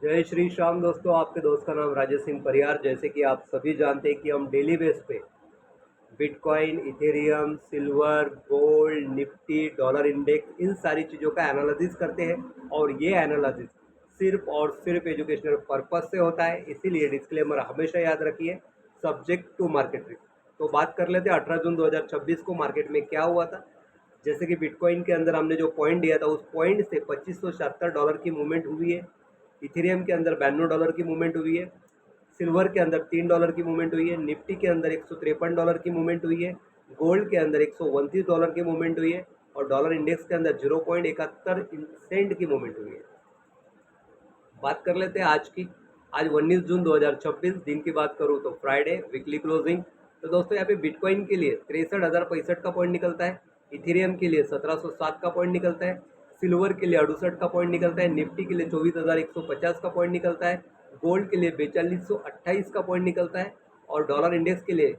जय श्री श्याम दोस्तों, आपके दोस्त का नाम राजेश सिंह परिहार। जैसे कि आप सभी जानते हैं कि हम डेली बेस पे bitcoin, Ethereum, silver, gold, Nifty, dollar index, इन सारी चीज़ों का एनालिसिस करते हैं। और ये एनालिसिस सिर्फ और सिर्फ एजुकेशनल पर्पस से होता है, इसीलिए डिस्क्लेमर हमेशा याद रखिए, सब्जेक्ट टू मार्केट रिस्क। तो बात कर लेते हैं 18 जून 2026 को मार्केट में क्या हुआ था। जैसे कि बिटकॉइन के अंदर हमने जो पॉइंट दिया था, उस पॉइंट से $2576 की मूवमेंट हुई है। इथेरियम के अंदर $92 की मूवमेंट हुई है। सिल्वर के अंदर $3 की मूवमेंट हुई है। निफ्टी के अंदर $153 की मूवमेंट हुई है। गोल्ड के अंदर $129 की मूवमेंट हुई है। और डॉलर इंडेक्स के अंदर 0.71 सेंट की मूवमेंट हुई है। बात कर लेते हैं आज की। आज 19 जून 2026 दिन की बात करूँ तो फ्राइडे, वीकली क्लोजिंग। तो दोस्तों यहाँ पे बिटकॉइन के लिए 63,065 का पॉइंट निकलता है। इथेरियम के लिए 1707 का पॉइंट निकलता है। सिल्वर के लिए 68 का पॉइंट निकलता है। निफ्टी के लिए 24,150 का पॉइंट निकलता है। गोल्ड के लिए 4228 का पॉइंट निकलता है। और डॉलर इंडेक्स के लिए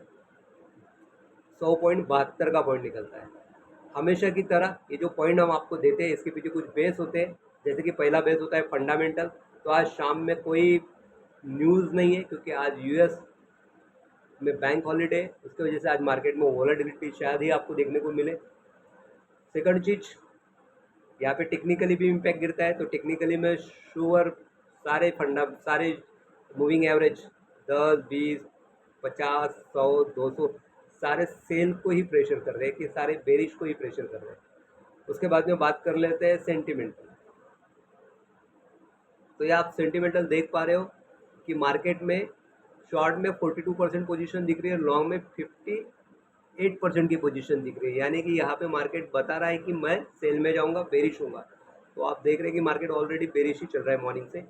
100.72 का पॉइंट निकलता है। हमेशा की तरह ये जो पॉइंट हम आपको देते हैं, इसके पीछे कुछ बेस होते हैं। जैसे कि पहला बेस होता है फंडामेंटल। तो आज शाम में कोई न्यूज़ नहीं है, क्योंकि आज यूएस में बैंक हॉलीडे है। उसकी वजह से आज मार्केट में वॉलेटिलिटी शायद ही आपको देखने को मिले। सेकंड चीज़, यहाँ पे टेक्निकली भी इम्पैक्ट गिरता है। तो टेक्निकली में श्योर सारे मूविंग एवरेज 10, 20, 50, 100, 200 सारे सेल को ही प्रेशर कर रहे हैं, कि सारे बेरिश को ही प्रेशर कर रहे हैं। उसके बाद में बात कर लेते हैं सेंटिमेंटल। तो ये आप सेंटिमेंटल देख पा रहे हो कि मार्केट में शॉर्ट में 42% पोजीशन दिख रही है, लॉन्ग में 58% की पोजीशन दिख रही है। यानी कि यहाँ पे मार्केट बता रहा है कि मैं सेल में जाऊँगा, बेरिश होऊंगा। तो आप देख रहे हैं कि मार्केट ऑलरेडी बेरिश ही चल रहा है मॉर्निंग से।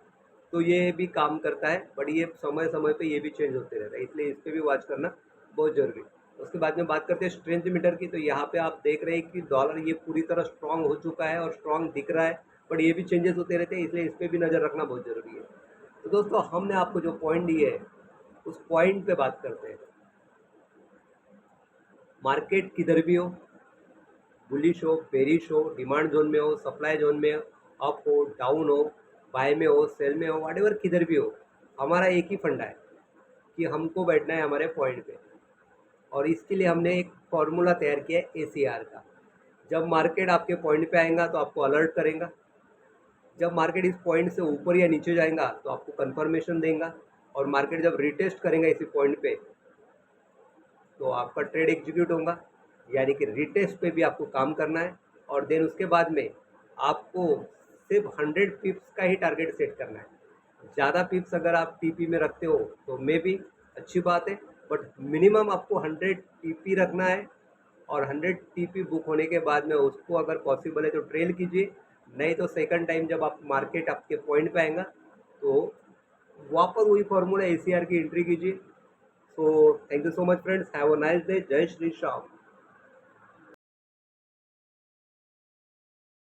तो ये भी काम करता है, बट ये समय समय पे ये भी चेंज होते रहता है, इसलिए इस पर भी वॉच करना बहुत ज़रूरी है। उसके बाद में बात करते हैं स्ट्रेंथ मीटर की। तो यहाँ पे आप देख रहे हैं कि डॉलर ये पूरी तरह स्ट्रांग हो चुका है और स्ट्रांग दिख रहा है, बट ये भी चेंजेस होते रहते हैं, इसलिए इस पर भी नज़र रखना बहुत ज़रूरी है। तो दोस्तों, हमने आपको जो पॉइंट दिए है, उस पॉइंट पे बात करते हैं। मार्केट किधर भी हो, बुलिश हो, बेरिश हो, डिमांड जोन में हो, सप्लाई जोन में, अप हो, डाउन हो, बाय में हो, सेल में हो, व्हाटएवर किधर भी हो, हमारा एक ही फंडा है कि हमको बैठना है हमारे पॉइंट पे। और इसके लिए हमने एक फॉर्मूला तैयार किया है ACR का। जब मार्केट आपके पॉइंट पे आएगा तो आपको अलर्ट करेगा। जब मार्केट इस पॉइंट से ऊपर या नीचे जाएगा तो आपको कंफर्मेशन देगा। और मार्केट जब रिटेस्ट करेगा इसी पॉइंट पे, तो आपका ट्रेड एग्जीक्यूट होगा। यानी कि रिटेस्ट पे भी आपको काम करना है। और देन उसके बाद में आपको सिर्फ 100 पिप्स का ही टारगेट सेट करना है। ज़्यादा पिप्स अगर आप टीपी में रखते हो तो मे भी अच्छी बात है, बट मिनिमम आपको 100 टीपी रखना है। और 100 टीपी बुक होने के बाद में उसको अगर पॉसिबल है तो ट्रेल कीजिए। नहीं तो सेकंड टाइम जब आप मार्केट आपके पॉइंट पे आएगा तो वापस वही फॉर्मूला ACR की एंट्री कीजिए। So thank you so much friends, have a nice day. जय श्री श्याम।